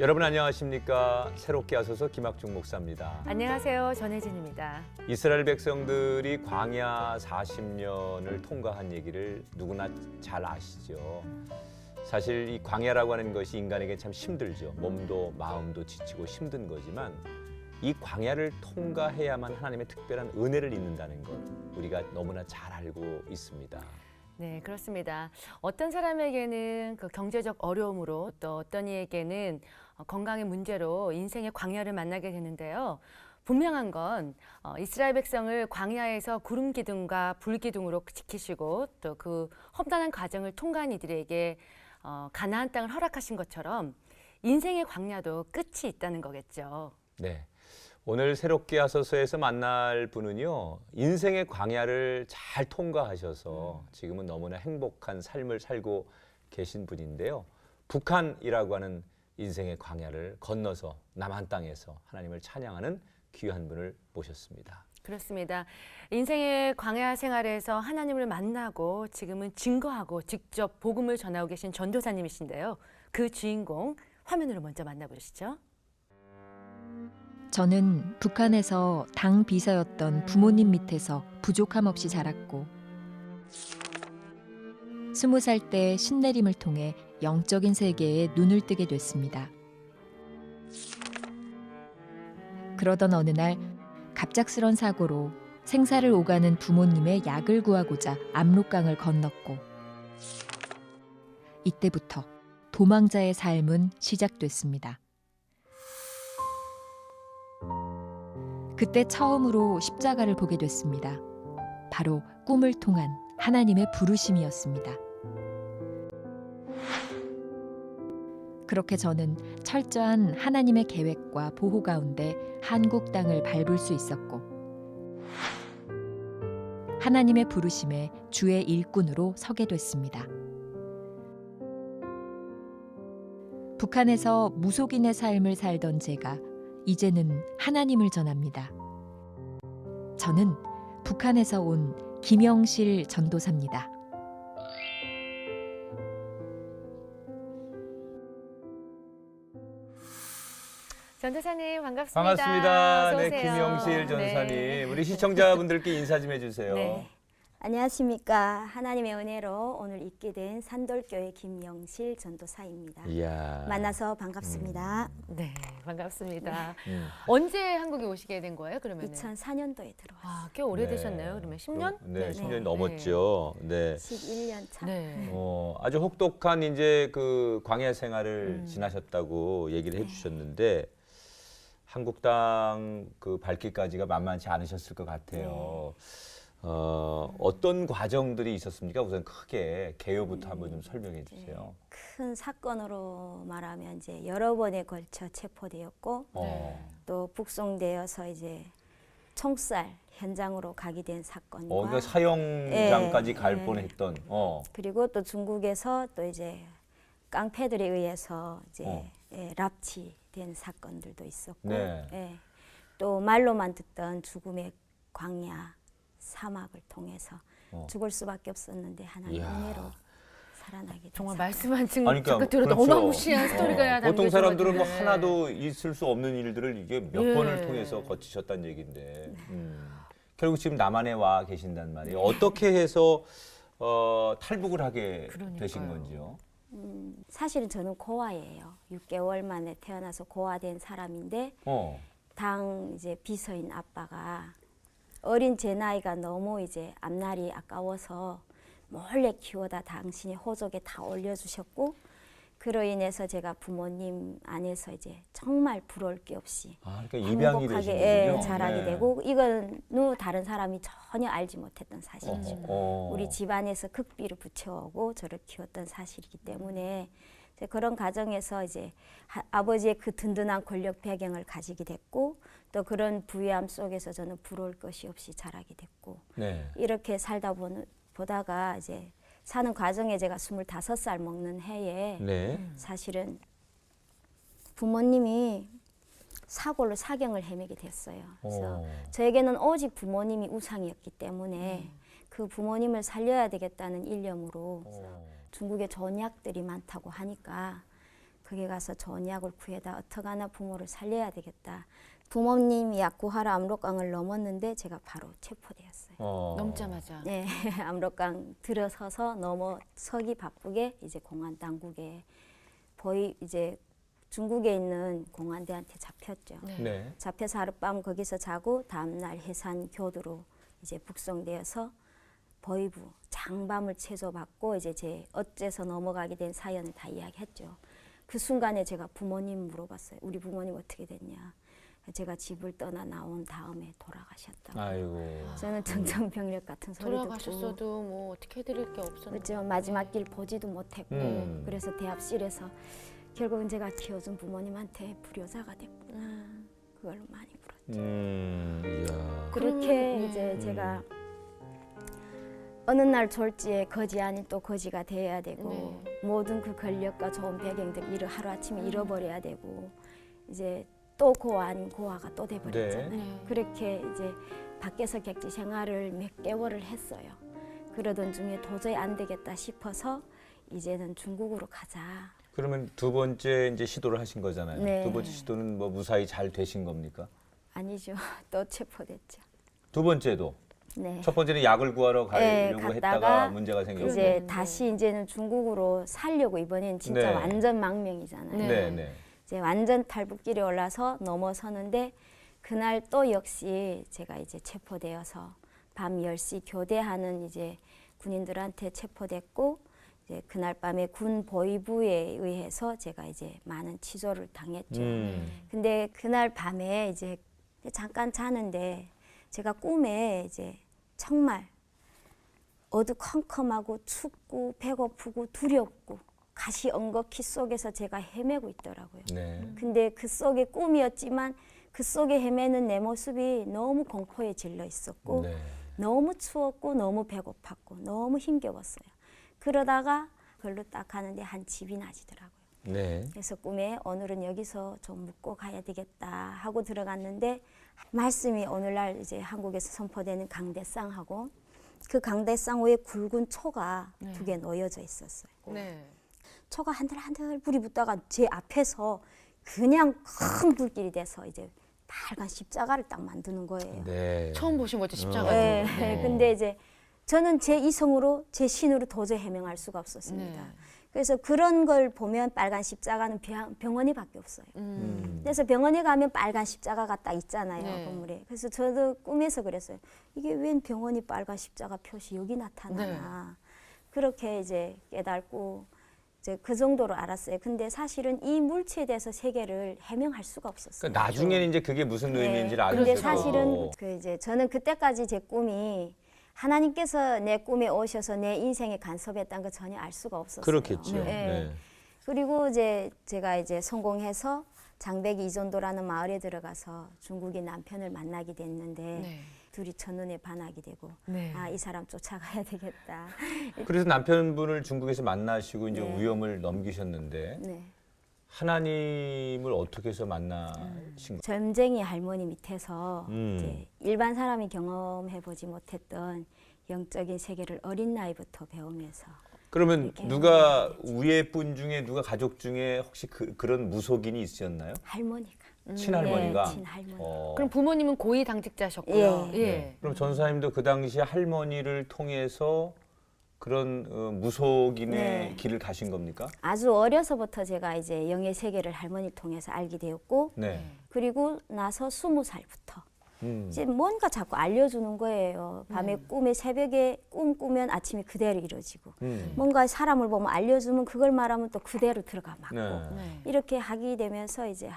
여러분 안녕하십니까? 새롭게 하소서 김학중 목사입니다. 안녕하세요. 전혜진입니다. 이스라엘 백성들이 광야 40년을 통과한 얘기를 누구나 잘 아시죠. 사실 이 광야라고 하는 것이 인간에게 참 힘들죠. 몸도 마음도 지치고 힘든 거지만 이 광야를 통과해야만 하나님의 특별한 은혜를 잊는다는 것 우리가 너무나 잘 알고 있습니다. 네, 그렇습니다. 어떤 사람에게는 그 경제적 어려움으로 또 어떤 이에게는 건강의 문제로 인생의 광야를 만나게 되는데요. 분명한 건 이스라엘 백성을 광야에서 구름 기둥과 불 기둥으로 지키시고 또 그 험난한 과정을 통과한 이들에게 가나안 땅을 허락하신 것처럼 인생의 광야도 끝이 있다는 거겠죠. 네. 오늘 새롭게 하소서에서 만날 분은요, 인생의 광야를 잘 통과하셔서 지금은 너무나 행복한 삶을 살고 계신 분인데요. 북한이라고 하는 인생의 광야를 건너서 남한 땅에서 하나님을 찬양하는 귀한 분을 모셨습니다. 그렇습니다. 인생의 광야 생활에서 하나님을 만나고 지금은 증거하고 직접 복음을 전하고 계신 전도사님이신데요. 그 주인공 화면으로 먼저 만나보시죠. 저는 북한에서 당 비서였던 부모님 밑에서 부족함 없이 자랐고 20살 때 신내림을 통해 영적인 세계에 눈을 뜨게 됐습니다. 그러던 어느 날 갑작스런 사고로 생사를 오가는 부모님의 약을 구하고자 압록강을 건넜고 이때부터 도망자의 삶은 시작됐습니다. 그때 처음으로 십자가를 보게 됐습니다. 바로 꿈을 통한 하나님의 부르심이었습니다. 그렇게 저는 철저한 하나님의 계획과 보호 가운데 한국 땅을 밟을 수 있었고 하나님의 부르심에 주의 일꾼으로 서게 됐습니다. 북한에서 무속인의 삶을 살던 제가 이제는 하나님을 전합니다. 저는 북한에서 온 김영실 전도사입니다. 전도사님 반갑습니다. 반갑습니다. 어서 네, 오세요. 김영실 전사님. 네. 우리 시청자분들께 인사 좀 해주세요. 네. 안녕하십니까. 하나님의 은혜로 오늘 있게 된 산돌교회 김영실 전도사입니다. 이야. 만나서 반갑습니다. 네, 반갑습니다. 언제 한국에 오시게 된 거예요? 그러면 2004년도에 들어왔어요. 아, 꽤 오래되셨네요. 그러면 10년? 네, 10년이 네. 넘었죠. 네. 11년 차. 네. 아주 혹독한 이제 그 광야 생활을 지나셨다고 얘기를 해주셨는데 한국 땅 그 밟기까지가 만만치 않으셨을 것 같아요. 어떤 과정들이 있었습니까? 우선 크게 개요부터 한번 좀 설명해 주세요. 큰 사건으로 말하면 이제 여러 번에 걸쳐 체포되었고 또 북송되어서 이제 총살 현장으로 가게 된 사건과 그러니까 사형장까지 갈 예. 뻔했던. 그리고 또 중국에서 또 이제 깡패들에 의해서 이제 납치된 사건들도 있었고 네. 또 말로만 듣던 죽음의 광야 사막을 통해서 죽을 수밖에 없었는데 하나님의 이야. 은혜로 살아나게 됐어요. 정말 말씀만 듣고 그러니까 들어도 그렇죠. 어마무시한 스토리가 보통 사람들은 뭐 담겨져 하나도 있을 수 없는 일들을 이게 몇 예. 번을 통해서 거치셨다는 얘기인데 결국 지금 남한에 와 계신단 말이에요. 어떻게 해서 탈북을 하게 되신 그러니까요. 건지요? 사실은 저는 고아예요. 6개월 만에 태어나서 고아된 사람인데 당 이제 비서인 아빠가 어린 제 나이가 너무 이제 앞날이 아까워서 몰래 키워다 당신이 호적에 다 올려주셨고 그로 인해서 제가 부모님 안에서 이제 정말 부러울 게 없이 그러니까 입양이 되신 행복하게 거군요. 자라게 네. 되고 이건 다른 사람이 전혀 알지 못했던 사실이죠. 우리 집 집안에서 극비를 붙여오고 저를 키웠던 사실이기 때문에 이제 그런 가정에서 이제 아버지의 그 든든한 권력 배경을 가지게 됐고 또 그런 부유함 속에서 저는 부러울 것이 없이 자라게 됐고 네. 이렇게 살다 보다가 이제 사는 과정에 제가 25살 먹는 해에 네. 사실은 부모님이 사고로 사경을 헤매게 됐어요. 그래서 저에게는 오직 부모님이 우상이었기 때문에 그 부모님을 살려야 되겠다는 일념으로 중국에 좋은 약들이 많다고 하니까 거기 가서 좋은 약을 구해다 어떡하나 부모를 살려야 되겠다. 부모님 약 구하러 압록강을 넘었는데 제가 바로 체포되었어요. 넘자마자. 네, 압록강 들어서서 넘어서기 바쁘게 이제 공안 당국에 이제 중국에 있는 공안대한테 잡혔죠. 네. 잡혀서 하룻밤 거기서 자고 다음날 해산 교두로 이제 북송되어서 보위부 장밤을 체조받고 이제 제 어째서 넘어가게 된 사연을 다 이야기했죠. 그 순간에 제가 부모님 물어봤어요. 우리 부모님 어떻게 됐냐. 제가 집을 떠나 나온 다음에 돌아가셨다고. 아이고. 저는 정정병력 같은 소리 듣고 돌아가셨어도 뭐 어떻게 해드릴 게 없었는데. 그렇죠. 마지막 길 보지도 못했고 그래서 대합실에서 결국은 제가 키워준 부모님한테 불효자가 됐구나. 그걸로 많이 울었죠. 이야. 그렇게 이제 제가 어느 날 졸지에 거지 아닌 또 거지가 돼야 되고 모든 그 권력과 좋은 배경들 하루아침에 잃어버려야 되고 이제 또 고아 아닌 고아가 또 돼버렸잖아요. 그렇게 이제 밖에서 객지 생활을 몇 개월을 했어요. 그러던 중에 도저히 안 되겠다 싶어서 이제는 중국으로 가자. 그러면 두 번째 이제 시도를 하신 거잖아요. 네. 두 번째 시도는 뭐 무사히 잘 되신 겁니까? 아니죠. 또 체포됐죠. 두 번째도? 네. 첫 번째는 약을 구하러 네, 가려고 갔다가 했다가 문제가 생겼고. 이제 다시 이제는 중국으로 살려고 이번엔 진짜 네. 완전 망명이잖아요. 네. 이제 완전 탈북길에 올라서 넘어서는데 그날 또 역시 제가 이제 체포되어서 밤 10시 교대하는 이제 군인들한테 체포됐고 이제 그날 밤에 군 보위부에 의해서 제가 이제 많은 치조를 당했죠. 근데 그날 밤에 이제 잠깐 자는데 제가 꿈에 이제 정말 어두컴컴하고 춥고 배고프고 두렵고 가시 엉거키 속에서 제가 헤매고 있더라고요. 네. 근데 그 속에 꿈이었지만 그 속에 헤매는 내 모습이 너무 공포에 질려 있었고 네. 너무 추웠고 너무 배고팠고 너무 힘겨웠어요. 그러다가 걸로 딱 가는데 한 집이 나지더라고요. 네. 그래서 꿈에 오늘은 여기서 좀 묵고 가야 되겠다 하고 들어갔는데 말씀이 오늘날 이제 한국에서 선포되는 강대상하고 그 강대상 위에 굵은 초가 두 개 놓여져 있었어요. 네. 초가 한들한들 불이 붙다가 제 앞에서 그냥 큰 불길이 돼서 이제 빨간 십자가를 딱 만드는 거예요. 네. 처음 보신 거죠, 십자가. 네. 근데 이제 저는 제 이성으로 제 신으로 도저히 해명할 수가 없었습니다. 네. 그래서 그런 걸 보면 빨간 십자가는 병원에밖에 없어요. 그래서 병원에 가면 빨간 십자가가 딱 있잖아요, 네. 건물에. 그래서 저도 꿈에서 그랬어요. 이게 웬 병원이 빨간 십자가 표시 여기 나타나나. 그렇게 이제 깨닫고 이제 그 정도로 알았어요. 근데 사실은 이 물체에 대해서 세계를 해명할 수가 없었어요. 그러니까 나중에는 이제 그게 무슨 의미인지를 알았어요. 근데 사실은 그 이제 저는 그때까지 제 꿈이 하나님께서 내 꿈에 오셔서 내 인생에 간섭했다는 거 전혀 알 수가 없었어요. 그렇겠죠. 네. 네. 그리고 이제 제가 이제 성공해서 장백이 이존도라는 마을에 들어가서 중국인 남편을 만나게 됐는데 네. 둘이 첫눈에 반하게 되고 네. 아, 이 사람 쫓아가야 되겠다. 그래서 남편분을 중국에서 만나시고 이제 네. 위험을 넘기셨는데 네. 하나님을 어떻게 해서 만나신 거예요? 점쟁이 할머니 밑에서 음. 이제 일반 사람이 경험해보지 못했던 영적인 세계를 어린 나이부터 배우면서 그러면 이렇게 누가 위에 분 중에 누가 가족 중에 혹시 그런 무속인이 있으셨나요? 할머니가 친할머니가? 네, 친할머니. 그럼 부모님은 고위 당직자셨고요. 예. 예. 그럼 전사님도 그 당시 할머니를 통해서 그런 무속인의 네. 길을 가신 겁니까? 아주 어려서부터 제가 이제 영의 세계를 할머니를 통해서 알게 되었고 네. 그리고 나서 20살부터 이제 뭔가 자꾸 알려주는 거예요. 밤에 꿈에 새벽에 꿈 꾸면 아침에 그대로 이루어지고 뭔가 사람을 보면 알려주면 그걸 말하면 또 그대로 들어가 맞고 네. 이렇게 하게 되면서 이제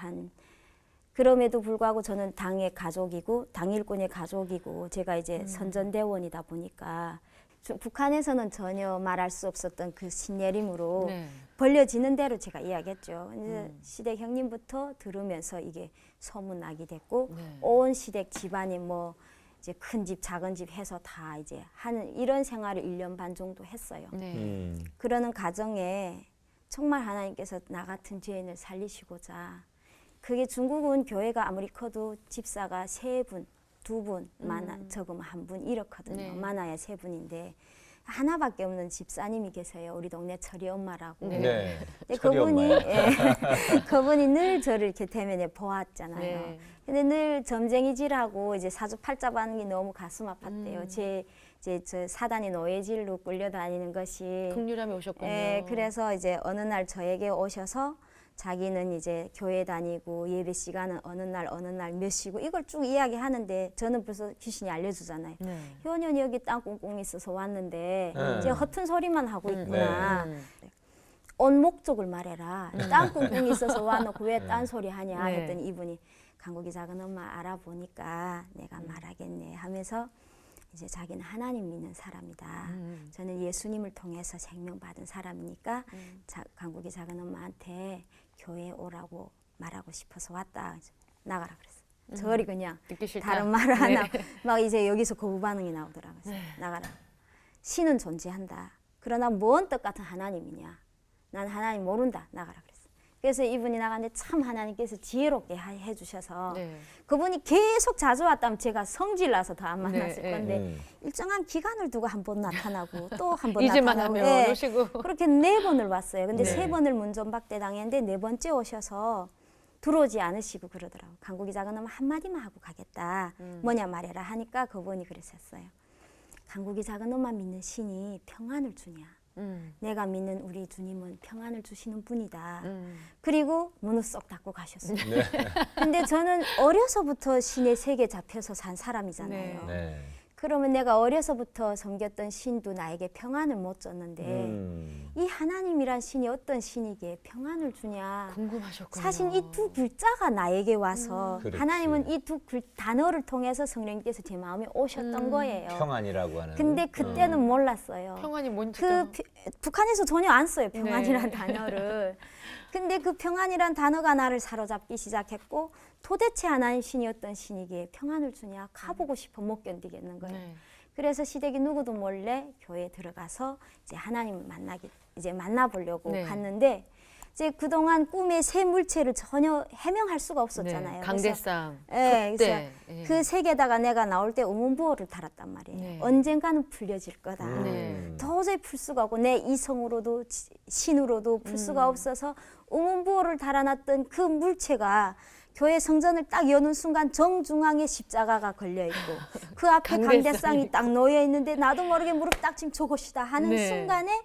그럼에도 불구하고 저는 당의 가족이고 당일꾼의 가족이고 제가 이제 선전대원이다 보니까 북한에서는 전혀 말할 수 없었던 그 신내림으로 네. 벌려지는 대로 제가 이야기했죠. 이제 시댁 형님부터 들으면서 이게 소문나게 됐고 네. 온 시댁 집안이 뭐 이제 큰 집 작은 집 해서 다 이제 하는 이런 생활을 1년 반 정도 했어요. 네. 그러는 가정에 정말 하나님께서 나 같은 죄인을 살리시고자 그게 중국은 교회가 아무리 커도 집사가 3분, 2분, 적으면 1분 이렇거든요. 네. 많아야 3분인데 하나밖에 없는 집사님이 계세요. 우리 동네 철이 엄마라고. 네. 네. 근데 철이 그분이 엄마요. 그분이 늘 저를 이렇게 대면에 보았잖아요. 네. 근데 늘 점쟁이질하고 이제 사주팔자하는 게 너무 가슴 아팠대요. 이제 저 사단의 노예질로 끌려다니는 것이. 극률함이 오셨군요. 그래서 이제 어느 날 저에게 오셔서 자기는 이제 교회 다니고 예배 시간은 어느 날 몇 시고 이걸 쭉 이야기하는데 저는 벌써 귀신이 알려주잖아요. 네. 효연이 여기 땅 꽁꽁 있어서 왔는데 네. 이제 허튼 소리만 하고 있구나. 온 목적을 말해라. 땅 꽁꽁 있어서 와놓고 왜 딴 소리 하냐 네. 했더니 이분이 강국이 작은 엄마 알아보니까 내가 말하겠네 하면서 이제 자기는 하나님 믿는 사람이다. 저는 예수님을 통해서 생명 받은 사람이니까 강국이 작은 엄마한테 교회에 오라고 말하고 싶어서 왔다. 나가라 그랬어. 저리 그냥 듣기 싫다. 다른 말을 안 하고 막 이제 여기서 거부 반응이 나오더라고요. 네. 나가라. 신은 존재한다. 그러나 뭔 뜻 같은 하나님이냐. 난 하나님 모른다. 나가라 그랬어. 그래서 이분이 나갔는데 참 하나님께서 지혜롭게 해주셔서 네. 그분이 계속 자주 왔다면 제가 성질 나서 더 안 만났을 네, 건데 일정한 기간을 두고 한 번 나타나고 또 한 번 이제만 나타나고 하면 오시고. 그렇게 4번을 왔어요. 근데 네. 3번을 문전박대 당했는데 4번째 오셔서 들어오지 않으시고 그러더라고요. 강국이 작은 엄마 한마디만 하고 가겠다. 뭐냐 말해라 하니까 그분이 그랬었어요. 강국이 작은 엄마 믿는 신이 평안을 주냐. 내가 믿는 우리 주님은 평안을 주시는 분이다. 그리고 문을 쏙 닫고 가셨어요. 네. 근데 저는 어려서부터 신의 세계에 잡혀서 산 사람이잖아요. 네. 그러면 내가 어려서부터 섬겼던 신도 나에게 평안을 못 줬는데 이 하나님이란 신이 어떤 신이기에 평안을 주냐. 궁금하셨군요. 사실 이 두 글자가 나에게 와서 그렇지. 하나님은 이 두 단어를 통해서 성령님께서 제 마음에 오셨던 거예요. 평안이라고 하는. 근데 그때는 몰랐어요. 평안이 뭔지. 북한에서 전혀 안 써요. 평안이란 네. 단어를. 근데 그 평안이란 단어가 나를 사로잡기 시작했고 도대체 하나님 신이 어떤 신이기에 평안을 주냐 가보고 싶어 못 견디겠는 거예요. 네. 그래서 시댁이 누구도 몰래 교회에 들어가서 이제 하나님을 만나보려고 네. 갔는데 이제 그동안 꿈의 새 물체를 전혀 해명할 수가 없었잖아요. 네. 강대상. 예, 그래서 네. 그 색에다가 내가 나올 때 우문부호를 달았단 말이에요. 네. 언젠가는 풀려질 거다. 네. 도저히 풀 수가 없고 내 이성으로도 신으로도 풀 수가 없어서 우문부호를 달아놨던 그 물체가 교회 성전을 딱 여는 순간 정중앙에 십자가가 걸려있고 그 앞에 강대상이 딱 놓여 있는데 나도 모르게 무릎 딱 지금 저것이다 하는 네. 순간에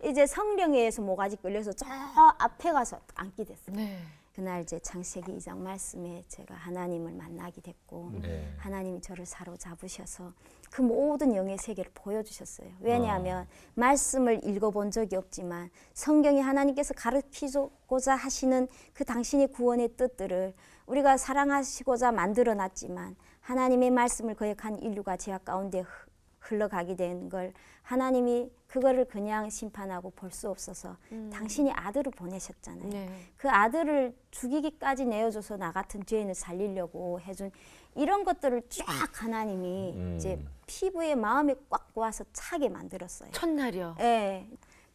이제 성령에 의해서 모가지 끌려서 저 앞에 가서 앉게 됐어요. 네. 그날 이제 창세기 2장 말씀에 제가 하나님을 만나게 됐고 네. 하나님이 저를 사로잡으셔서 그 모든 영의 세계를 보여주셨어요. 왜냐하면 말씀을 읽어본 적이 없지만 성경이 하나님께서 가르치고자 하시는 그 당신의 구원의 뜻들을 우리가 사랑하시고자 만들어놨지만 하나님의 말씀을 거역한 인류가 죄악 가운데 흘러가게 된 걸 하나님이 그거를 그냥 심판하고 볼 수 없어서 당신이 아들을 보내셨잖아요. 네. 그 아들을 죽이기까지 내어줘서 나 같은 죄인을 살리려고 해준 이런 것들을 쫙 하나님이 이제 피부에 마음에 꽉 고아서 차게 만들었어요. 첫날이요. 예.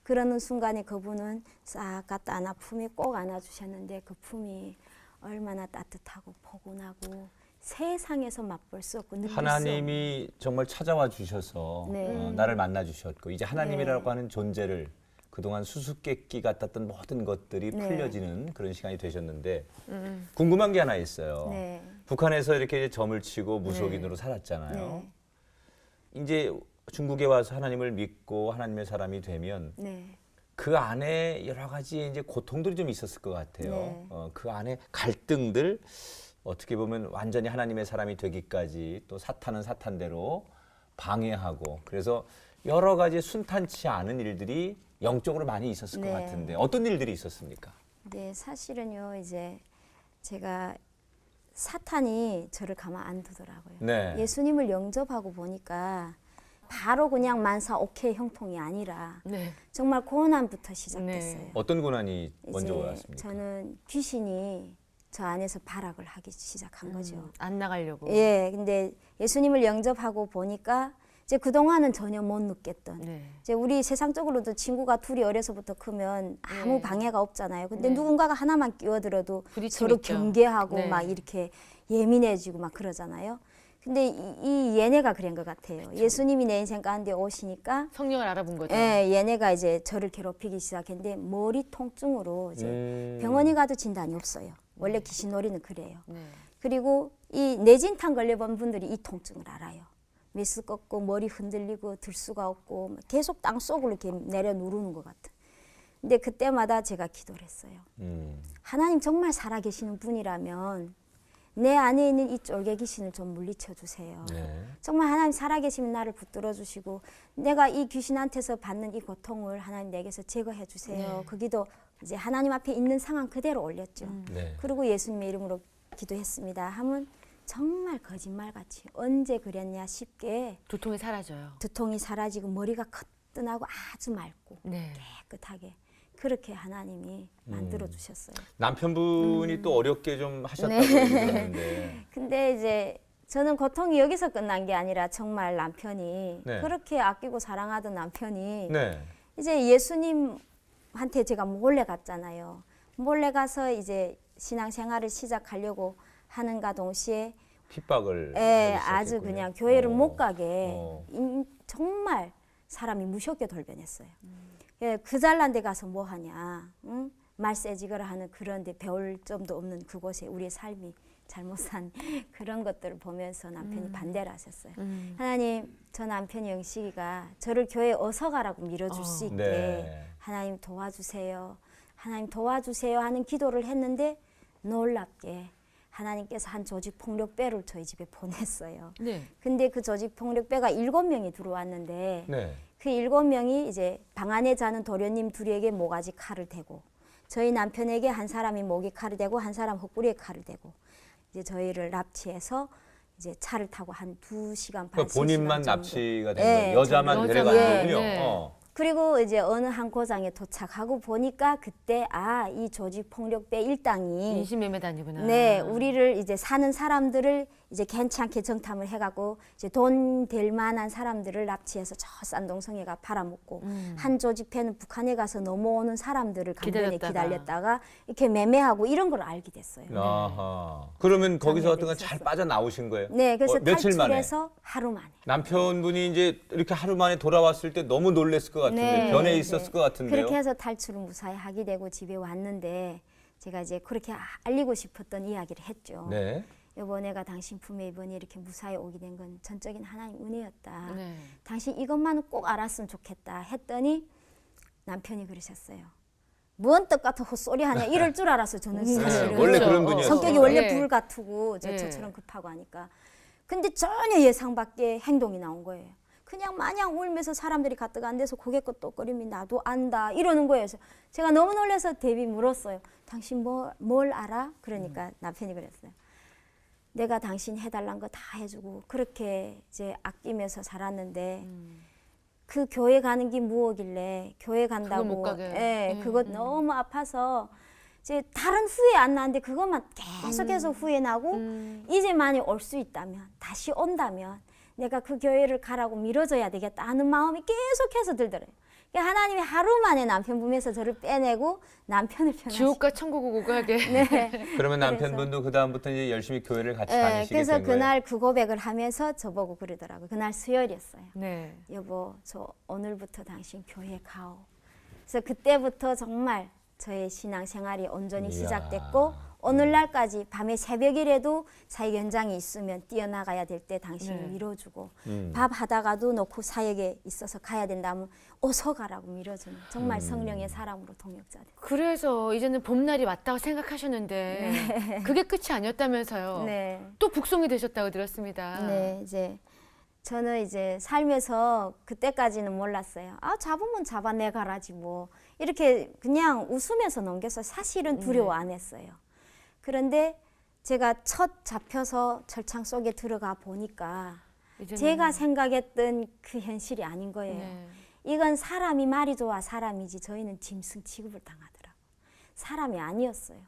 그러는 순간에 그분은 싹 갖다 안아 품에 꼭 안아주셨는데 그 품이 얼마나 따뜻하고 포근하고 세상에서 맛볼 수 없고 느낄 수 없는 하나님이 정말 찾아와 주셔서 네. 나를 만나 주셨고 이제 하나님이라고 네. 하는 존재를 그동안 수수께끼 같았던 모든 것들이 네. 풀려지는 그런 시간이 되셨는데 궁금한 게 하나 있어요. 네. 북한에서 이렇게 점을 치고 무속인으로 살았잖아요. 네. 이제 중국에 와서 하나님을 믿고 하나님의 사람이 되면 네. 그 안에 여러 가지 이제 고통들이 좀 있었을 것 같아요. 네. 그 안에 갈등들 어떻게 보면 완전히 하나님의 사람이 되기까지 또 사탄은 사탄대로 방해하고 그래서 여러 가지 순탄치 않은 일들이 영적으로 많이 있었을 것 네. 같은데 어떤 일들이 있었습니까? 네, 사실은요, 이제 제가 사탄이 저를 가만 안 두더라고요. 네. 예수님을 영접하고 보니까 바로 그냥 만사 오케이 형통이 아니라 네. 정말 고난부터 시작됐어요. 네. 어떤 고난이 먼저 이제 왔습니까? 저는 귀신이 저 안에서 발악을 하기 시작한 거죠. 안 나가려고. 예, 근데 예수님을 영접하고 보니까 이제 그동안은 전혀 못 느꼈던 네. 이제 우리 세상적으로도 친구가 둘이 어려서부터 크면 아무 네. 방해가 없잖아요. 근데 네. 누군가가 하나만 끼어들어도 부딪힘 서로 있죠. 경계하고 네. 막 이렇게 예민해지고 막 그러잖아요. 근데 이 얘네가 그런 것 같아요. 예수님이 내 인생 가운데 오시니까 성령을 알아본 거죠. 예, 얘네가 이제 저를 괴롭히기 시작했는데 머리 통증으로 이제 병원에 가도 진단이 없어요. 원래 귀신놀이는 그래요. 네. 그리고 이 뇌진탕 걸려본 분들이 이 통증을 알아요. 메스껍고 머리 흔들리고 들 수가 없고 계속 땅 속으로 이렇게 내려 누르는 것 같은. 근데 그때마다 제가 기도를 했어요. 하나님 정말 살아계시는 분이라면 내 안에 있는 이 쫄개 귀신을 좀 물리쳐 주세요. 네. 정말 하나님 살아계시면 나를 붙들어 주시고 내가 이 귀신한테서 받는 이 고통을 하나님 내게서 제거해 주세요. 그 기도 이제 하나님 앞에 있는 상황 그대로 올렸죠. 네. 그리고 예수님의 이름으로 기도했습니다. 하면 정말 거짓말같이 언제 그랬냐 싶게 두통이 사라져요. 두통이 사라지고 머리가 커튼하고 아주 맑고 네. 깨끗하게 그렇게 하나님이 만들어 주셨어요. 남편분이 또 어렵게 좀 하셨다고 네. 얘기했는데. 근데 이제 저는 고통이 여기서 끝난 게 아니라 정말 남편이 네. 그렇게 아끼고 사랑하던 남편이 네. 이제 예수님한테 제가 몰래 갔잖아요. 몰래 가서 이제 신앙생활을 시작하려고 하는가 동시에 핍박을 예, 하기 아주 시작했군요. 그냥 교회를 못 가게 어. 정말 사람이 무섭게 돌변했어요. 예, 그 잘난 데 가서 뭐 하냐, 응? 말세지거라 하는 그런데 배울 점도 없는 그곳에 우리의 삶이 잘못 산 그런 것들을 보면서 남편이 반대를 하셨어요. 하나님, 저 남편 영식이가 저를 교회에 어서 가라고 밀어줄 수 있게 네. 하나님 도와주세요. 하나님 도와주세요 하는 기도를 했는데 놀랍게 하나님께서 한 조직폭력배를 저희 집에 보냈어요. 네. 근데 그 조직폭력배가 7명이 들어왔는데 네. 그 7명이 이제 방 안에 자는 도련님 둘에게 모가지 칼을 대고 저희 남편에게 한 사람이 목에 칼을 대고 한 사람 헛구리에 칼을 대고 이제 저희를 납치해서 이제 차를 타고 한 2시간 반, 그러니까 본인만 3시간 정도. 납치가 된 네, 거예요. 여자만 여자만. 데려간 네, 거군요. 네. 그리고 이제 어느 한 고장에 도착하고 보니까 그때 이 조직폭력배 일당이 인신매매 다니구나. 네, 우리를 이제 사는 사람들을 이제 괜찮게 정탐을 해가고 이제 돈 될 만한 사람들을 납치해서 저 산동성애가 팔아먹고 한 조직패는 북한에 가서 넘어오는 사람들을 강변에 기다렸다가 이렇게 매매하고 이런 걸 알게 됐어요. 아하. 그러면 거기서 어떤 건 잘 있었어요. 빠져나오신 거예요? 네, 그래서 며칠 만에? 탈출해서 하루 만에. 남편분이 이제 이렇게 하루 만에 돌아왔을 때 너무 놀랬을 것 같은데 네, 변해 네. 있었을 것 같은데요. 그렇게 해서 탈출을 무사히 하게 되고 집에 왔는데 제가 이제 그렇게 알리고 싶었던 이야기를 했죠. 네. 여보, 내가 당신 품에 이번에 이렇게 무사히 오게 된 건 전적인 하나님 은혜였다. 네. 당신 이것만은 꼭 알았으면 좋겠다 했더니 남편이 그러셨어요. 뭔 뜻같은 헛소리 하냐 이럴 줄 알았어요. 저는 사실은. 원래 그렇죠. 그런 분이었어요. 성격이 원래 네. 불같고 네. 저처럼 급하고 하니까. 근데 전혀 예상 밖의 행동이 나온 거예요. 그냥 마냥 울면서 사람들이 가뜩 안 돼서 고개 끄덕거리면 나도 안다 이러는 거예요. 그래서 제가 너무 놀라서 대비 물었어요. 당신 뭘 알아? 그러니까 남편이 그랬어요. 내가 당신 해달란 거 다 해주고 그렇게 이제 아끼면서 살았는데 그 교회 가는 게 무엇길래 교회 간다고 그거 못 가게. 예, 그거 너무 아파서 이제 다른 후회 안 나는데 그것만 계속해서 후회 나고 이제만이 올 수 있다면 다시 온다면 내가 그 교회를 가라고 밀어줘야 되겠다 하는 마음이 계속해서 들더래요. 그러니까 하나님이 하루 만에 남편 품에서 저를 빼내고 남편을 편하시고 지옥과 천국을 오가게. 네. 그러면 남편분도 그 다음부터 이제 열심히 교회를 같이 다니시게 그래서 된 거예요. 그날 그 고백을 하면서 저보고 그러더라고요. 그날 수요일이었어요. 네. 여보, 저 오늘부터 당신 교회 가오. 그래서 그때부터 정말 저의 신앙생활이 온전히 이야. 시작됐고 오늘날까지 밤에 새벽이라도 사역 현장에 있으면 뛰어나가야 될 때 당신을 네. 밀어주고 밥 하다가도 놓고 사역에 있어서 가야 된다면 어서 가라고 밀어주는 정말 성령의 사람으로 동역자 됐어요. 그래서 이제는 봄날이 왔다고 생각하셨는데 그게 끝이 아니었다면서요. 네. 또 북송이 되셨다고 들었습니다. 네, 이제 저는 이제 살면서 그때까지는 몰랐어요. 잡으면 잡아내가라지 뭐 이렇게 그냥 웃으면서 넘겼어요. 사실은 두려워 안 했어요. 그런데 제가 첫 잡혀서 철창 속에 들어가 보니까 이제는- 제가 생각했던 그 현실이 아닌 거예요. 네. 이건 사람이 말이 좋아 사람이지 저희는 짐승 취급을 당하더라고. 사람이 아니었어요.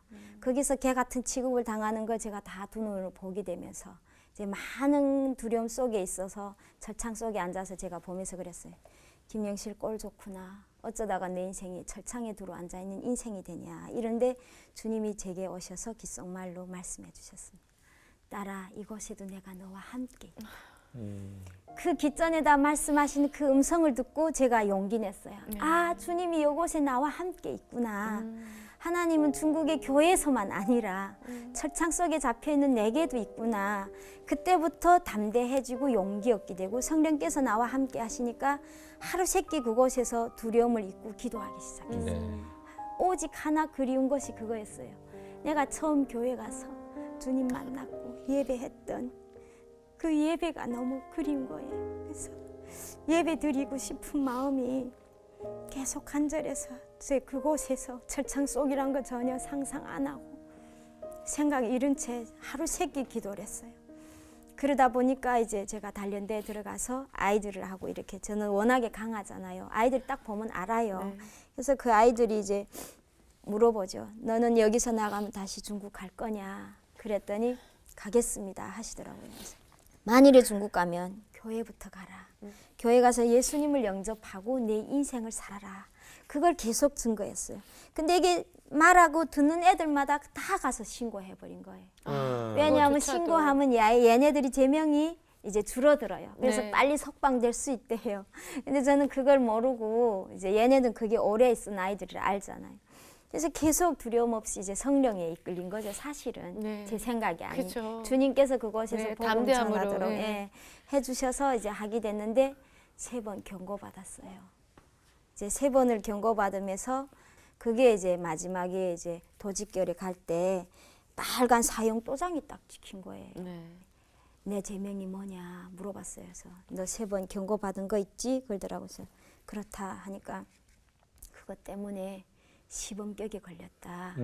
거기서 개 같은 취급을 당하는 걸 제가 다 두 눈으로 보게 되면서 이제 많은 두려움 속에 있어서 철창 속에 앉아서 제가 보면서 그랬어요. 김영실 꼴 좋구나. 어쩌다가 내 인생이 철창에 들어 앉아있는 인생이 되냐. 이런데 주님이 제게 오셔서 귓속말로 말씀해 주셨습니다. 딸아 이곳에도 내가 너와 함께 있다. 그 기전에다 말씀하신 그 음성을 듣고 제가 용기 냈어요. 아 주님이 이곳에 나와 함께 있구나. 하나님은 중국의 교회에서만 아니라 철창 속에 잡혀있는 내게도 있구나. 그때부터 담대해지고 용기 얻게 되고 성령께서 나와 함께 하시니까 하루 세끼 그곳에서 두려움을 잊고 기도하기 시작했어요. 오직 하나 그리운 것이 그거였어요. 내가 처음 교회 가서 주님 만났고 예배했던 그 예배가 너무 그리운 거예요. 그래서 예배 드리고 싶은 마음이 계속 간절해서 제 그곳에서 철창 속이란 거 전혀 상상 안 하고 생각 잃은 채 하루 세끼 기도를 했어요. 그러다 보니까 이제 제가 단련대에 들어가서 아이들을 하고 이렇게 저는 워낙에 강하잖아요. 아이들 딱 보면 알아요. 그래서 그 아이들이 이제 물어보죠. 너는 여기서 나가면 다시 중국 갈 거냐? 그랬더니 가겠습니다 하시더라고요. 그래서 만일에 중국 가면 교회부터 가라. 교회 가서 예수님을 영접하고 내 인생을 살아라. 그걸 계속 증거했어요. 근데 이게 말하고 듣는 애들마다 다 가서 신고해버린 거예요. 왜냐하면 신고하면 얘네들이 제명이 이제 줄어들어요. 그래서 빨리 석방될 수 있대요. 근데 저는 그걸 모르고 이제 얘네들은 그게 오래 있은 아이들을 알잖아요. 그래서 계속 두려움 없이 이제 성령에 이끌린 거죠. 사실은 제 생각이 아니에요. 그쵸. 주님께서 그곳에서 복음 담대함으로 전하도록 해주셔서 이제 하게 됐는데 3번 경고받았어요. 이제 3번을 경고받으면서 그게 이제 마지막에 이제 도직결에 갈 때 빨간 사형 도장이 딱 찍힌 거예요. 내 제명이 뭐냐 물어봤어요. 그래서 너 3번 경고받은 거 있지? 그러더라고요. 그래서 그렇다 하니까 그것 때문에 시범격에 걸렸다.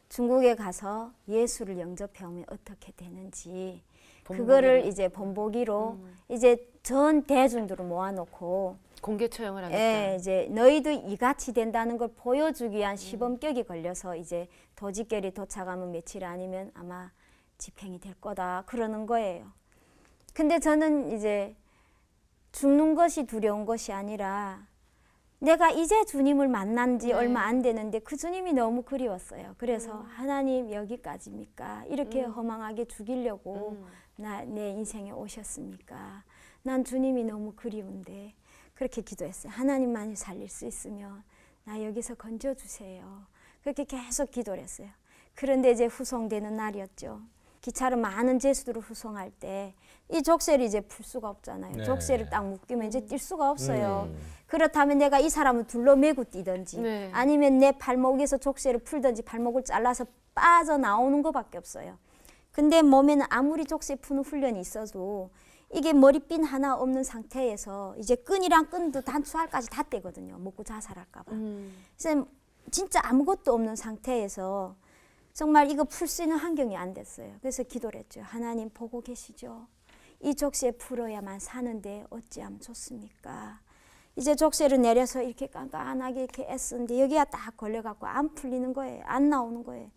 중국에 가서 예수를 영접해오면 어떻게 되는지 그거를 이제 본보기로 이제 전 대중들을 모아놓고 공개 처형을 하겠다. 이제 너희도 이같이 된다는 걸 보여주기 위한 시범격이 걸려서 이제 도직결이 도착하면 며칠 아니면 아마 집행이 될 거다 그러는 거예요. 근데 저는 이제 죽는 것이 두려운 것이 아니라 내가 이제 주님을 만난 지 얼마 안 되는데 그 주님이 너무 그리웠어요. 그래서 하나님 여기까지입니까? 이렇게 허망하게 죽이려고 내 인생에 오셨습니까? 난 주님이 너무 그리운데 그렇게 기도했어요. 하나님만이 살릴 수 있으면 나 여기서 건져주세요. 그렇게 계속 기도를 했어요. 그런데 이제 후송되는 날이었죠. 기차로 많은 제수들을 후송할 때 이 족쇄를 이제 풀 수가 없잖아요. 족쇄를 딱 묶이면 이제 뛸 수가 없어요. 그렇다면 내가 이 사람을 둘러매고 뛰든지 아니면 내 발목에서 족쇄를 풀든지 발목을 잘라서 빠져나오는 것밖에 없어요. 근데 몸에는 아무리 족쇄 푸는 훈련이 있어도 이게 머리핀 하나 없는 상태에서 이제 끈이랑 끈도 단추알까지 다 떼거든요. 먹고 자살할까 봐. 그래서 진짜 아무것도 없는 상태에서 정말 이거 풀 수 있는 환경이 안 됐어요. 그래서 기도를 했죠. 하나님 보고 계시죠? 이 족쇄 풀어야만 사는데 어찌하면 좋습니까? 이제 족쇄를 내려서 이렇게 깐깐하게 이렇게 애쓰는데 여기가 딱 걸려갖고 안 풀리는 거예요. 안 나오는 거예요.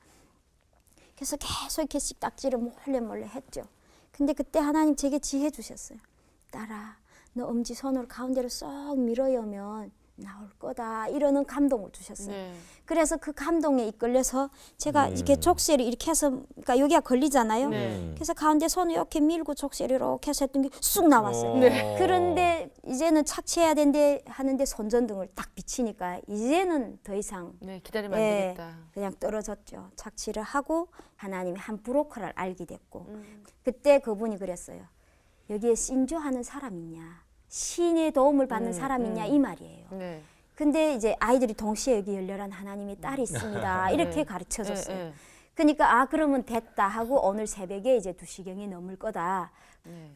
그래서 계속 이렇게 식딱지를 몰래 했죠. 근데 그때 하나님 제게 지혜 주셨어요. 딸아, 너 엄지손으로 가운데로 쏙 밀어여면 나올 거다. 이러는 감동을 주셨어요. 그래서 그 감동에 이끌려서 제가 이렇게 족쇄를 이렇게 해서 그러니까 여기가 걸리잖아요. 그래서 가운데 손을 이렇게 밀고 족쇄를 이렇게 해서 했던 게 쑥 나왔어요. 그런데 이제는 착취해야 된대 하는데 손전등을 딱 비치니까 이제는 더 이상 기다리면 안 되겠다. 그냥 떨어졌죠. 착취를 하고 하나님이 한 브로커를 알게 됐고 그때 그분이 그랬어요. 여기에 신조하는 사람 있냐? 신의 도움을 받는 사람 있냐 이 말이에요. 근데 이제 아이들이 동시에 여기 열렬한 하나님의 딸이 있습니다. 이렇게 가르쳐줬어요. 그러니까 그러면 됐다 하고 오늘 새벽에 이제 2시경이 넘을 거다.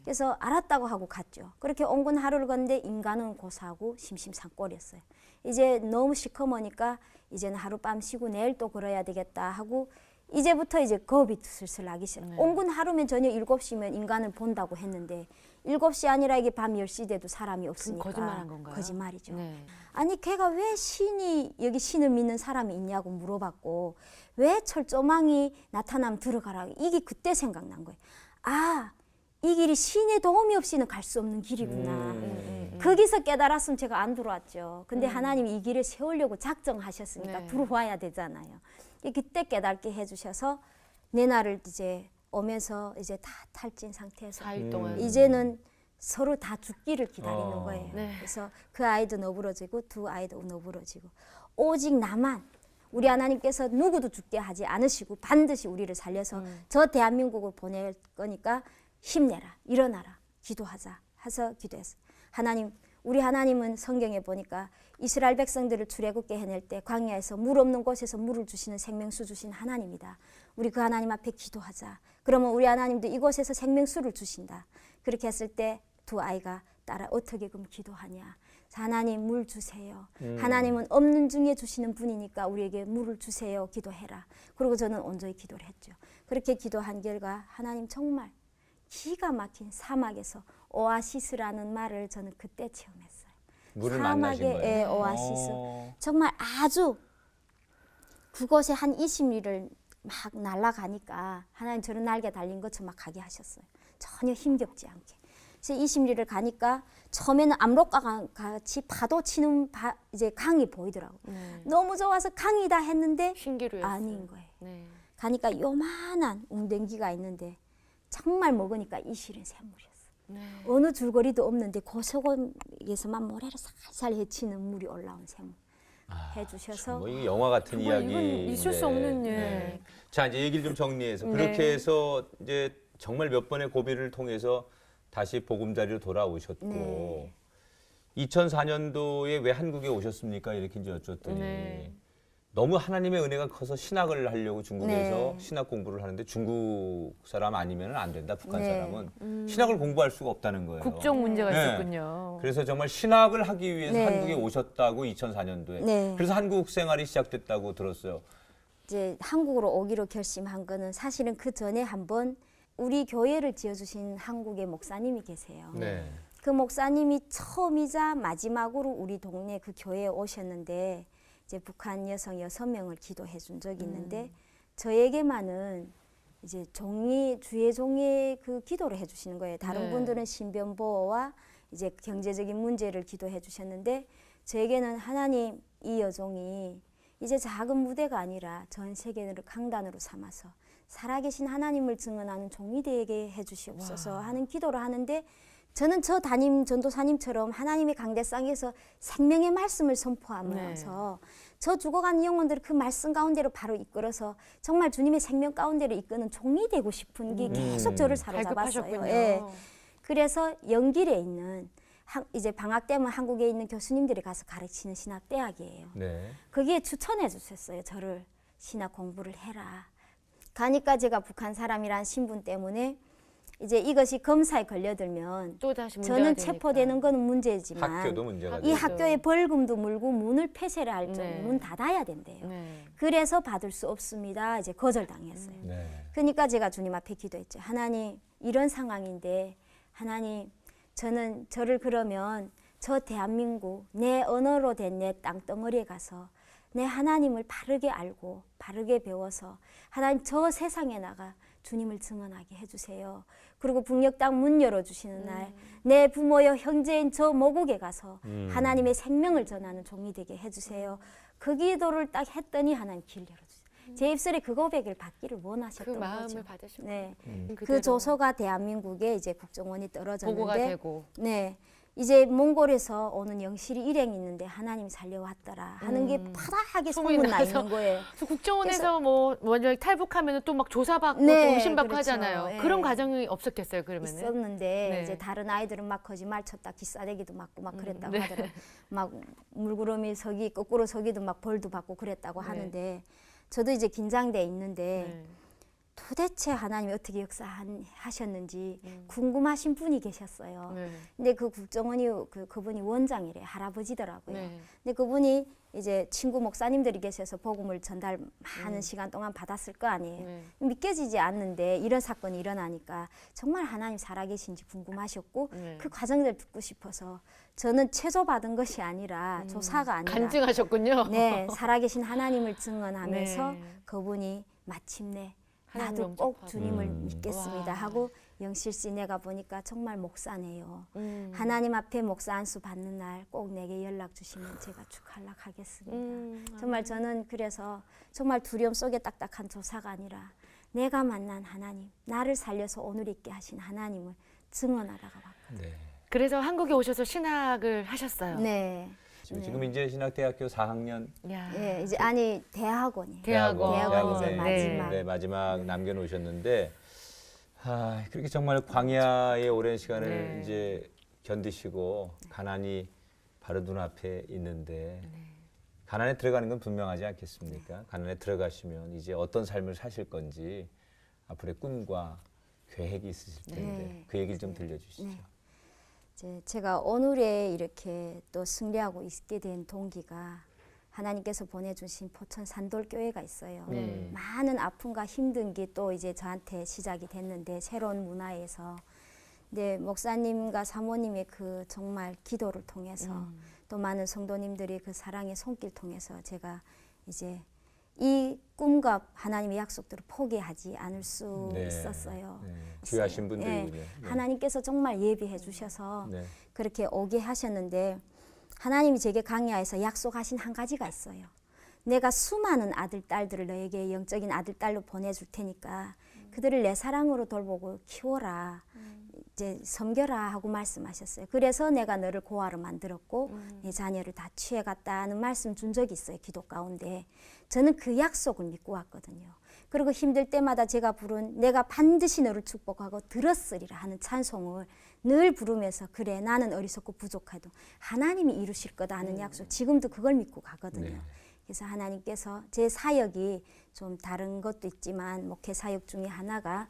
그래서 알았다고 하고 갔죠. 그렇게 온건 하루를 걷는데 인간은 고사하고 심심산골이었어요. 이제 너무 시커머니까 이제는 하룻밤 쉬고 내일 또 걸어야 되겠다 하고 이제부터 이제 겁이 슬슬 나기 시작해요. 온건 하루면 저녁 7시면 인간을 본다고 했는데 7시 아니라 이게 밤 10시 돼도 사람이 없으니까 거짓말한 건가요? 거짓말이죠. 아니 걔가 왜 신이 여기 신을 믿는 사람이 있냐고 물어봤고 왜 철조망이 나타나면 들어가라. 이게 그때 생각난 거예요. 이 길이 신의 도움이 없이는 갈 수 없는 길이구나. 거기서 깨달았으면 제가 안 들어왔죠. 근데 하나님이 이 길을 세우려고 작정하셨으니까 들어와야 되잖아요. 그때 깨닫게 해주셔서 내 날을 이제 오면서 이제 다 탈진 상태에서 4일 동안. 이제는 서로 다 죽기를 기다리는 어. 거예요. 네. 그래서 그 아이도 너부러지고 두 아이도 너부러지고 오직 나만 우리 하나님께서 누구도 죽게 하지 않으시고 반드시 우리를 살려서 저 대한민국을 보낼 거니까 힘내라, 일어나라, 기도하자 해서 기도했어요. 하나님, 우리 하나님은 성경에 보니까 이스라엘 백성들을 출애굽게 해낼 때 광야에서 물 없는 곳에서 물을 주시는 생명수 주신 하나님이다. 우리 그 하나님 앞에 기도하자. 그러면 우리 하나님도 이곳에서 생명수를 주신다. 그렇게 했을 때 두 아이가 따라 어떻게 그럼 기도하냐. 하나님 물 주세요. 하나님은 없는 중에 주시는 분이니까 우리에게 물을 주세요. 기도해라. 그리고 저는 온전히 기도를 했죠. 그렇게 기도한 결과 하나님 정말 기가 막힌 사막에서 오아시스라는 말을 저는 그때 체험했어요. 물을 만나신 거예요. 사막의 오아시스. 정말 아주 그곳에 한 20리를 막 날아가니까 하나님 저런 날개 달린 것처럼 막 가게 하셨어요. 전혀 힘겹지 않게. 그래서 20리를 가니까 처음에는 압록강 같이 파도 치는 이제 강이 보이더라고요. 너무 좋아서 강이다 했는데 신기루였어요. 아닌 거예요. 네. 가니까 요만한 웅댕기가 있는데 정말 먹으니까 이 실은 샘물이었어요. 네. 어느 줄거리도 없는데 그 소금에서만 모래를 살살 헤치는 물이 올라온 샘물 해주셔서 뭐 이게 영화 같은 정말 이야기. 이건 있을 수 없는 예. 자, 이제 얘기를 좀 정리해서 네. 그렇게 해서 이제 정말 몇 번의 고비를 통해서 다시 보금자리로 돌아오셨고 네. 2004년도에 왜 한국에 오셨습니까? 이렇게 이제 여쭸더니 네. 너무 하나님의 은혜가 커서 신학을 하려고 중국에서 네. 신학 공부를 하는데 중국 사람 아니면 안 된다. 북한 네. 사람은 신학을 공부할 수가 없다는 거예요. 국정 문제가 네. 있었군요. 그래서 정말 신학을 하기 위해서 네. 한국에 오셨다고 2004년도에. 네. 그래서 한국 생활이 시작됐다고 들었어요. 이제 한국으로 오기로 결심한 거는 사실은 그 전에 한번 우리 교회를 지어주신 한국의 목사님이 계세요. 네. 그 목사님이 처음이자 마지막으로 우리 동네 그 교회에 오셨는데 이제 북한 여성 6명을 기도해 준 적이 있는데 저에게만은 이제 주의 종의 그 기도를 해 주시는 거예요. 다른 네. 분들은 신변 보호와 이제 경제적인 문제를 기도해 주셨는데 저에게는 하나님 이 여종이 이제 작은 무대가 아니라 전 세계를 강단으로 삼아서 살아계신 하나님을 증언하는 종이 되게 해주시옵소서 하는 기도를 하는데 저는 저 담임 전도사님처럼 하나님의 강대상에서 생명의 말씀을 선포하면서 저 죽어가는 영혼들을 그 말씀 가운데로 바로 이끌어서 정말 주님의 생명 가운데로 이끄는 종이 되고 싶은 게 계속 저를 사로잡았어요. 발급하셨군요. 예. 그래서 영길에 있는 이제 방학 때면 한국에 있는 교수님들이 가서 가르치는 신학대학이에요. 네. 거기에 추천해 주셨어요. 저를 신학 공부를 해라. 가니까 제가 북한 사람이란 신분 때문에 이제 이것이 검사에 걸려들면 또 다시 문제가 저는 되니까. 체포되는 건 문제지만 학교도 문제가 이 되죠. 학교에 벌금도 물고 문을 폐쇄를 할 정도 네. 문 닫아야 된대요. 네. 그래서 받을 수 없습니다. 이제 거절당했어요. 네. 그러니까 제가 주님 앞에 기도했죠. 하나님 이런 상황인데 하나님 저를 그러면 저 대한민국 내 언어로 된 내 땅덩어리에 가서 내 하나님을 바르게 알고 바르게 배워서 하나님 저 세상에 나가 주님을 증언하게 해주세요. 그리고 북녘 땅 문 열어주시는 날 내 부모여 형제인 저 모국에 가서 하나님의 생명을 전하는 종이 되게 해주세요. 그 기도를 딱 했더니 하나님 길 열어주세요. 제 입술에 그 고백을 받기를 그 원하셨던 마음을 거죠. 받으신 네. 거예요. 그 조서가 대한민국에 이제 국정원이 보고가 떨어졌는데 되고. 네. 이제 몽골에서 오는 영실이 일행이 있는데 하나님 살려왔더라 하는 게 파다하게 소문이 소문나 나서. 있는 거예요. 그래서 국정원에서 뭐 먼저 탈북하면 또 막 조사받고 네, 또 의심받고 그렇죠. 하잖아요. 예. 그런 과정이 없었겠어요, 그러면은. 있었는데 네. 이제 다른 아이들은 막 거짓말 쳤다 기싸대기도 맞고 막 그랬다고 네. 하더라고요. 막 물구름이 서기 거꾸로 서기도 막 벌도 받고 그랬다고 네. 하는데 저도 이제 긴장돼 있는데 네. 도대체 하나님이 어떻게 역사하셨는지 궁금하신 분이 계셨어요. 네. 근데 그 국정원이 그분이 원장이래 할아버지더라고요. 네. 근데 그분이 이제 친구 목사님들이 계셔서 복음을 전달 많은 시간 동안 받았을 거 아니에요. 네. 믿겨지지 않는데 이런 사건이 일어나니까 정말 하나님 살아계신지 궁금하셨고 네. 그 과정을 듣고 싶어서 저는 체조받은 것이 아니라 조사가 아니라 간증하셨군요. 네 살아계신 하나님을 증언하면서 네. 그분이 마침내 하나님 나도 꼭 영접하고. 주님을 믿겠습니다 와. 하고 영실 씨 내가 보니까 정말 목사네요. 음. 하나님 앞에 목사 안수 받는 날 꼭 내게 연락 주시면 제가 축하하겠습니다. 정말 저는 그래서 정말 두려움 속에 딱딱한 조사가 아니라 내가 만난 하나님, 나를 살려서 오늘 있게 하신 하나님을 증언하다가 왔거든요. 네. 그래서 한국에 오셔서 신학을 하셨어요. 네. 지금 이제 신학대학교 4학년 예, 이제 아니 대학원이에요. 대학원. 대학원 이제 네. 마지막. 네, 마지막 남겨놓으셨는데 그렇게 정말 광야의 오랜 시간을 네. 이제 견디시고 가난이 바로 눈앞에 있는데 가난에 들어가는 건 분명하지 않겠습니까? 가난에 들어가시면 이제 어떤 삶을 사실 건지 앞으로의 꿈과 계획이 있으실 텐데 네. 그 얘기를 좀 들려주시죠. 네. 이제 제가 오늘에 이렇게 또 승리하고 있게 된 동기가 하나님께서 보내주신 포천 산돌교회가 있어요. 네. 많은 아픔과 힘든 게 또 이제 저한테 시작이 됐는데 새로운 문화에서 네, 목사님과 사모님의 그 정말 기도를 통해서 또 많은 성도님들이 그 사랑의 손길 통해서 제가 이제 이 꿈과 하나님의 약속들을 포기하지 않을 수 네. 있었어요. 네. 귀하신 분들이군요. 예, 하나님께서 정말 예비해 주셔서 네. 그렇게 오게 하셨는데 하나님이 제게 강야에서 약속하신 한 가지가 있어요. 내가 수많은 아들, 딸들을 너에게 영적인 아들, 딸로 보내줄 테니까 그들을 내 사랑으로 돌보고 키워라. 이제 섬겨라 하고 말씀하셨어요. 그래서 내가 너를 고아로 만들었고 내 자녀를 다 취해갔다는 말씀 준 적이 있어요. 기도 가운데. 저는 그 약속을 믿고 왔거든요. 그리고 힘들 때마다 제가 부른 내가 반드시 너를 축복하고 들었으리라 하는 찬송을 늘 부르면서 그래 나는 어리석고 부족해도 하나님이 이루실 거다 하는 약속 지금도 그걸 믿고 가거든요. 네. 그래서 하나님께서 제 사역이 좀 다른 것도 있지만 목회 사역 중에 하나가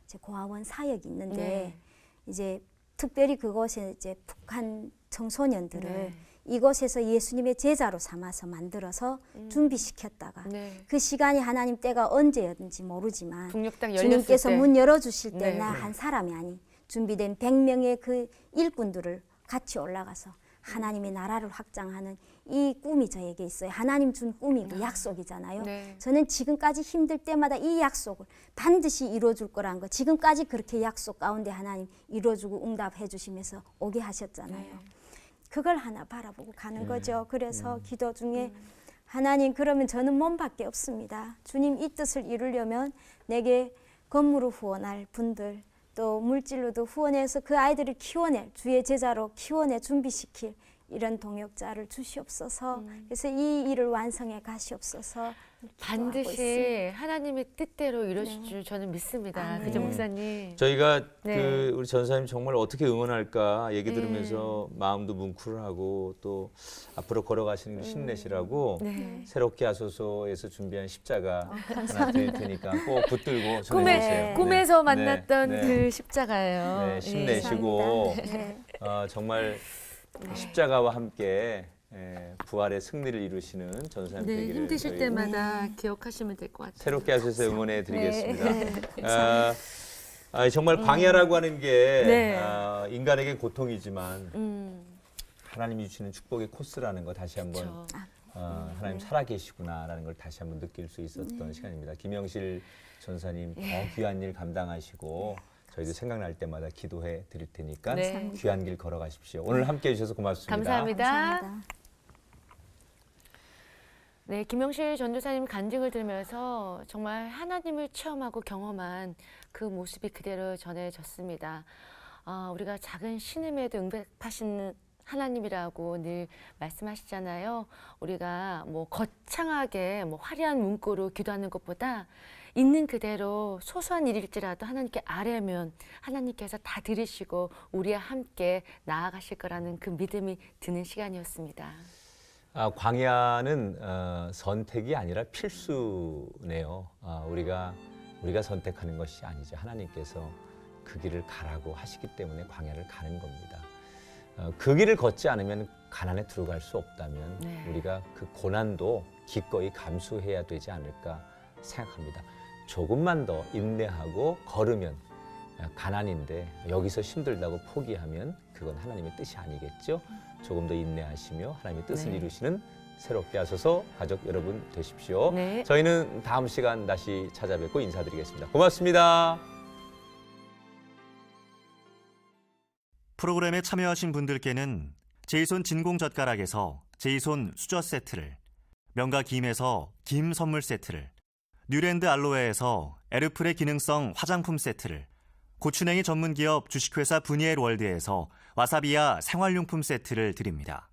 제 고아원 사역이 있는데 네. 이제 특별히 그곳에 이제 북한 청소년들을 네. 이곳에서 예수님의 제자로 삼아서 만들어서 준비시켰다가 네. 그 시간이 하나님 때가 언제였는지 모르지만 북녘당 열렸을 주님께서 때. 문 열어주실 때 네. 나 한 사람이 아닌 준비된 100명의 그 일꾼들을 같이 올라가서 하나님의 나라를 확장하는 이 꿈이 저에게 있어요. 하나님 준 꿈이고 약속이잖아요. 네. 저는 지금까지 힘들 때마다 이 약속을 반드시 이루어줄 거란 거 지금까지 그렇게 약속 가운데 하나님 이루어주고 응답해 주시면서 오게 하셨잖아요. 그걸 하나 바라보고 가는 거죠. 그래서 기도 중에 하나님 그러면 저는 몸밖에 없습니다. 주님 이 뜻을 이루려면 내게 건물을 후원할 분들 또 물질로도 후원해서 그 아이들을 키워낼 주의 제자로 키워내 준비시킬 이런 동역자를 주시옵소서. 그래서 이 일을 완성해 가시옵소서. 기도하고 있습니다. 반드시 하나님의 뜻대로 이루실 줄 저는 믿습니다. 아멘. 그죠 목사님? 저희가 네. 우리 전사님 정말 어떻게 응원할까 얘기 들으면서 마음도 뭉클하고 또 앞으로 걸어가시는 걸 힘내시라고 네. 새롭게 하소서에서 준비한 십자가 하나 드릴 테니까 꼭 붙들고 전해주세요. 꿈에서 네. 만났던 네. 그 십자가예요. 네, 힘내시고 네. 정말 십자가와 함께 부활의 승리를 이루시는 전사님 네, 되기를 힘드실 저희 때마다 기억하시면 될 것 같아요. 새롭게 하셔서 응원해 드리겠습니다. 네. 정말 광야라고 하는 게 네. 인간에게 고통이지만 하나님이 주시는 축복의 코스라는 거 다시 한번 그렇죠. 하나님 살아계시구나라는 걸 다시 한번 느낄 수 있었던 시간입니다. 김영실 전사님 더 귀한 일 감당하시고 저희도 생각날 때마다 기도해 드릴 테니까 네. 귀한 길 걸어가십시오. 오늘 함께해 주셔서 고맙습니다. 감사합니다. 감사합니다. 네, 김영실 전도사님 간증을 들으면서 정말 하나님을 체험하고 경험한 그 모습이 그대로 전해졌습니다. 우리가 작은 신음에도 응답하시는 하나님이라고 늘 말씀하시잖아요. 우리가 뭐 거창하게 뭐 화려한 문구로 기도하는 것보다 있는 그대로 소소한 일일지라도 하나님께 아뢰면 하나님께서 다 들으시고 우리와 함께 나아가실 거라는 그 믿음이 드는 시간이었습니다. 광야는 선택이 아니라 필수네요. 우리가 선택하는 것이 아니죠. 하나님께서 그 길을 가라고 하시기 때문에 광야를 가는 겁니다. 그 길을 걷지 않으면 가난에 들어갈 수 없다면 네. 우리가 그 고난도 기꺼이 감수해야 되지 않을까 생각합니다. 조금만 더 인내하고 걸으면 가난인데 여기서 힘들다고 포기하면 그건 하나님의 뜻이 아니겠죠. 조금 더 인내하시며 하나님의 뜻을 네. 이루시는 새롭게 하소서 가족 여러분 되십시오. 네. 저희는 다음 시간 다시 찾아뵙고 인사드리겠습니다. 고맙습니다. 프로그램에 참여하신 분들께는 제이손 진공젓가락에서 제이손 수저 세트를, 명가 김에서 김 선물 세트를, 뉴랜드 알로에에서 에르플의 기능성 화장품 세트를, 고추냉이 전문기업 주식회사 브니엘 월드에서 와사비야 생활용품 세트를 드립니다.